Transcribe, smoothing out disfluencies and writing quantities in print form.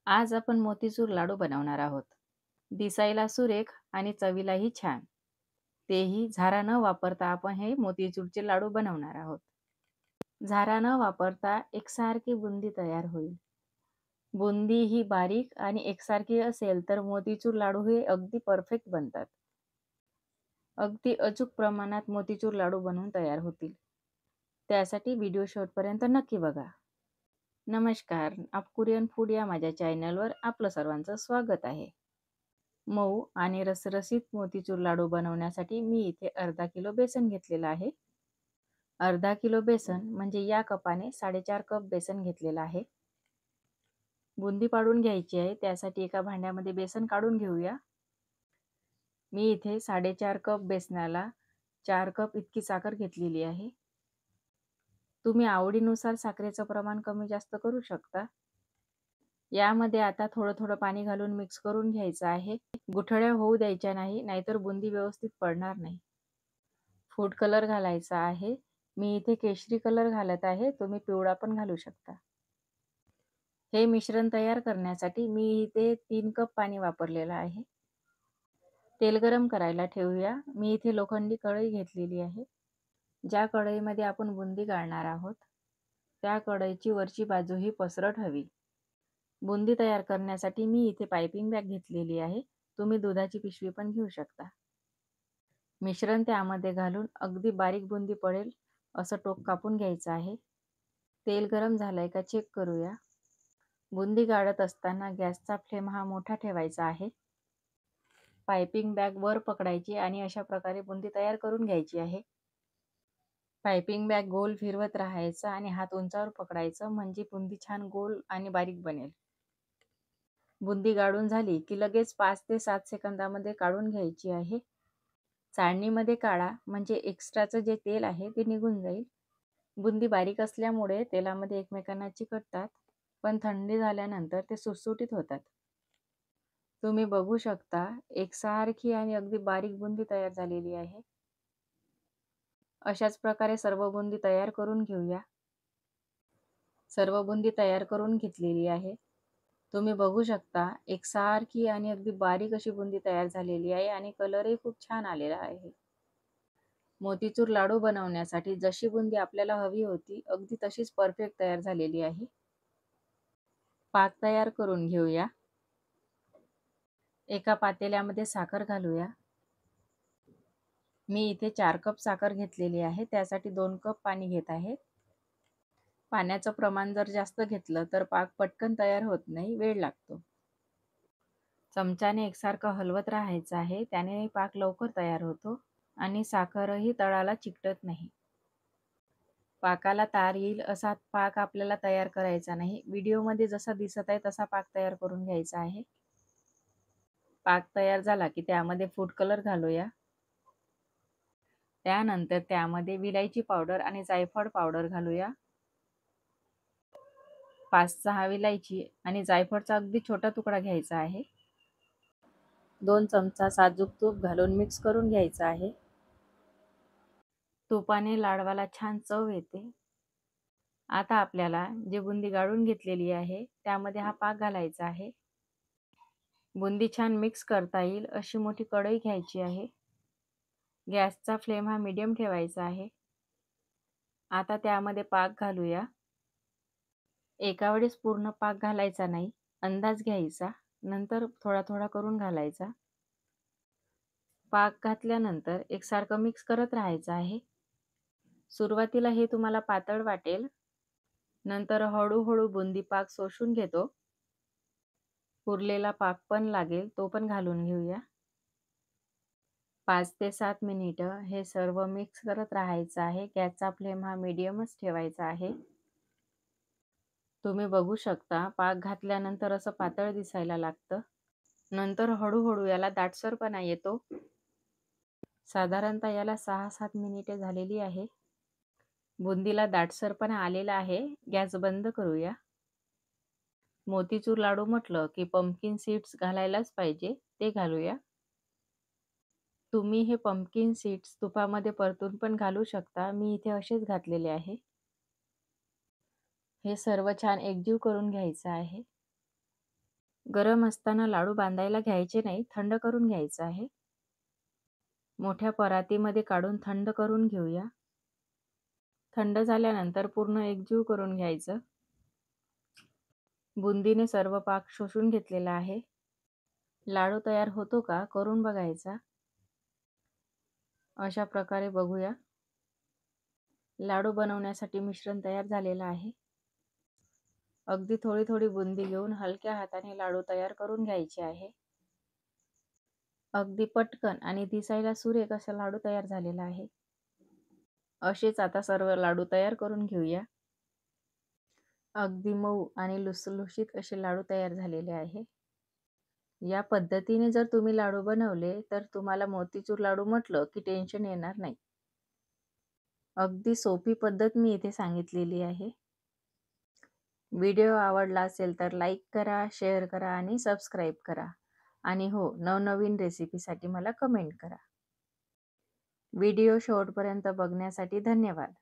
आज आपण मोतीचूर लाडू बनवणार आहोत. दिसायला सुरेख आणि चवीलाही छान. तेही झारा न वापरता आपण हे मोतीचूरचे लाडू बनवणार आहोत. झारा न वापरता एकसारखी बुंदी तयार होईल. बुंदी ही बारीक आणि एकसारखी असेल तर मोतीचूर लाडू हे अगदी परफेक्ट बनतात. अगदी अचूक प्रमाणात मोतीचूर लाडू बनवून तयार होतील. त्यासाठी व्हिडिओ शेवटपर्यंत नक्की बघा. नमस्कार, कुरियन फूड या माझ्या चॅनलवर आपलं सर्वांचं स्वागत आहे. मऊ आणि रसरशीत मोतीचूर लाडू बनवण्यासाठी मी इथे अर्धा किलो बेसन घेतलेलं आहे. अर्धा किलो बेसन म्हणजे या कपाने 4.5 कप बेसन घेतलेलं आहे. बुंदी पाडून घ्यायची आहे, त्यासाठी एका भांड्यामध्ये बेसन काढून घेऊया. मी इथे 4.5 कप बेसनाला 4 कप इतकी साखर घेतलेली आहे. तुम्ही आवडीनुसार साखरेचं प्रमाण कमी जास्त करू शकता. यामध्ये आता थोडं पाणी घालून मिक्स करून घ्यायचं आहे. गुठळ्या होऊ द्यायच्या नाही, नाहीतर बुंदी व्यवस्थित पडणार नाही. फूड कलर घालायचा आहे. मी इथे केशरी कलर घालत आहे, तुम्ही पिवळा पण घालू शकता. हे मिश्रण तयार करण्यासाठी मी इथे 3 कप पाणी वापरलेलं आहे. तेल गरम करायला ठेवूया. मी इथे लोखंडी कढई घेतलेली आहे. ज्या कढईमध्ये आपण बुंदी गाळणार आहोत, त्या कढईची वरची बाजू ही पसरट हवी. बुंदी तयार करण्यासाठी मी इथे पाइपिंग बॅग घेतलेली आहे. तुम्ही दुधाची पिशवी पण घेऊ शकता. मिश्रण त्यामध्ये घालून अगदी बारीक बुंदी पडेल असं टोक कापून घ्यायचं आहे. तेल गरम झालंय का चेक करूया. बुंदी गाळत असताना गॅसचा फ्लेम हा मोठा ठेवायचा आहे. पाइपिंग बॅग वर पकडायची आणि अशा प्रकारे बुंदी तयार करून घ्यायची आहे. पाइपिंग बॅग गोल फिरवत राहायचं आणि हात उंचावर पकडायचं, म्हणजे बुंदी छान गोल आणि बारीक बनेल. बुंदी गाळून झाली की लगेच 5 ते 7 सेकंदामध्ये काढून घ्यायची आहे. चाळणीमध्ये काढा, म्हणजे एक्स्ट्राचं जे तेल आहे ते निघून जाईल. बुंदी बारीक असल्यामुळे तेलामध्ये एकमेकांना चिकटतात, पण थंडी झाल्यानंतर ते सुटसुटीत होतात. तुम्ही बघू शकता, एकसारखी आणि अगदी बारीक बुंदी तयार झालेली आहे. अशाच प्रकारे सर्व बुंदी तयार करून घेऊया. सर्व बुंदी तयार करून घेतलेली आहे. तुम्ही बघू शकता, एकसारखी आणि अगदी बारीक अशी बुंदी तयार झालेली आहे आणि कलरही खूप छान आलेला आहे. मोतीचूर लाडू बनवण्यासाठी जशी बुंदी आपल्याला हवी होती, अगदी तशीच परफेक्ट तयार झालेली आहे. पाक तयार करून घेऊया. एका पातेल्यामध्ये साखर घालूया. मी इथे 4 कप साखर घेतलेली आहे, त्यासाठी 2 कप पाणी घेत आहे. पाण्याचं प्रमाण जर जास्त घेतलं तर पाक पटकन तयार होत नाही, वेळ लागतो. चमच्याने एकसारखं हलवत राहायचं आहे, त्याने पाक लवकर तयार होतो आणि साखरही तळाला चिकटत नाही. पाकाला तार येईल असा पाक आपल्याला तयार करायचा नाही. व्हिडिओमध्ये जसा दिसत आहे तसा पाक तयार करून घ्यायचा आहे. पाक तयार झाला की त्यामध्ये फूड कलर घालूया. त्यानंतर त्यामध्ये विलायची पावडर आणि जायफळ पावडर घालूया. 5-6 विलायची आणि जायफळचा अगदी छोटा तुकडा घ्यायचा आहे. 2 चमचा साजूक तूप घालून मिक्स करून घ्यायचं आहे. तुपाने लाडवाला छान चव येते. आता आपल्याला जी बुंदी गाळून घेतलेली आहे त्यामध्ये हा पाक घालायचा आहे. बुंदी छान मिक्स करता येईल अशी मोठी कढई घ्यायची आहे. गॅसचा फ्लेम हा मीडियम ठेवायचा आहे. आता त्यामध्ये पाक घालूया. एका वेळेस पूर्ण पाक घालायचा नाही, अंदाज घ्यायचा, नंतर थोडा करून घालायचा. पाक घातल्यानंतर एकसारखं मिक्स करत राहायचं आहे. सुरुवातीला हे तुम्हाला पातळ वाटेल, नंतर हळूहळू बुंदी पाक शोषून घेतो. उरलेला पाक पण लागेल, तो पण घालून घेऊया. 5 ते 7 मिनिटं हे सर्व मिक्स करत राहायचं आहे. गॅसचा फ्लेम हा मीडियमच ठेवायचा आहे. तुम्ही बघू शकता, पाक घातल्यानंतर असं पातळ दिसायला लागतं. नंतर हळूहळू याला दाटसरपणा येतो. साधारणतः याला 6-7 मिनिटे झालेली आहे. बुंदीला दाटसरपणा आलेला आहे. गॅस बंद करूया. मोतीचूर लाडू म्हटलं की पंपकिन सीड्स घालायलाच पाहिजे, ते घालूया. तुम्ही हे पंपकिन सीड्स तुपामध्ये परतून पण घालू शकता. मी इथे असेच घातलेले आहे. हे सर्व छान एकजीव करून घ्यायचं आहे. गरम असताना लाडू बांधायला घ्यायचे नाही, थंड करून घ्यायचं आहे. मोठ्या परातीमध्ये काढून थंड करून घेऊया. थंड झाल्यानंतर पूर्ण एकजीव करून घ्यायचं. बुंदीने सर्व पाक शोषून घेतलेला आहे. लाडू तयार होतो का करून बघायचा. अशा प्रकारे बघूया. लाडू बनवण्यासाठी मिश्रण तयार झालेलं आहे. अगदी थोडी थोडी बुंदी घेऊन हलक्या हाताने लाडू तयार करून घ्यायचे आहे. अगदी पटकन आणि दिसायला सुरेख असा लाडू तयार झालेला आहे. असेच आता सर्व लाडू तयार करून घेऊया. अगदी मऊ आणि लुसलुशीत असे लाडू तयार झालेले आहे. या पद्धतीने जर तुम्ही लाडू बनवले तर तुम्हाला मोतीचूर लाडू म्हटलं की टेन्शन येणार नाही. अगदी सोपी पद्धत मी इथे सांगितलेली आहे. व्हिडिओ आवडला असेल तर लाईक करा, शेअर करा आणि सबस्क्राईब करा. आणि हो, नवनवीन रेसिपीसाठी मला कमेंट करा. व्हिडिओ शेवटपर्यंत बघण्यासाठी धन्यवाद.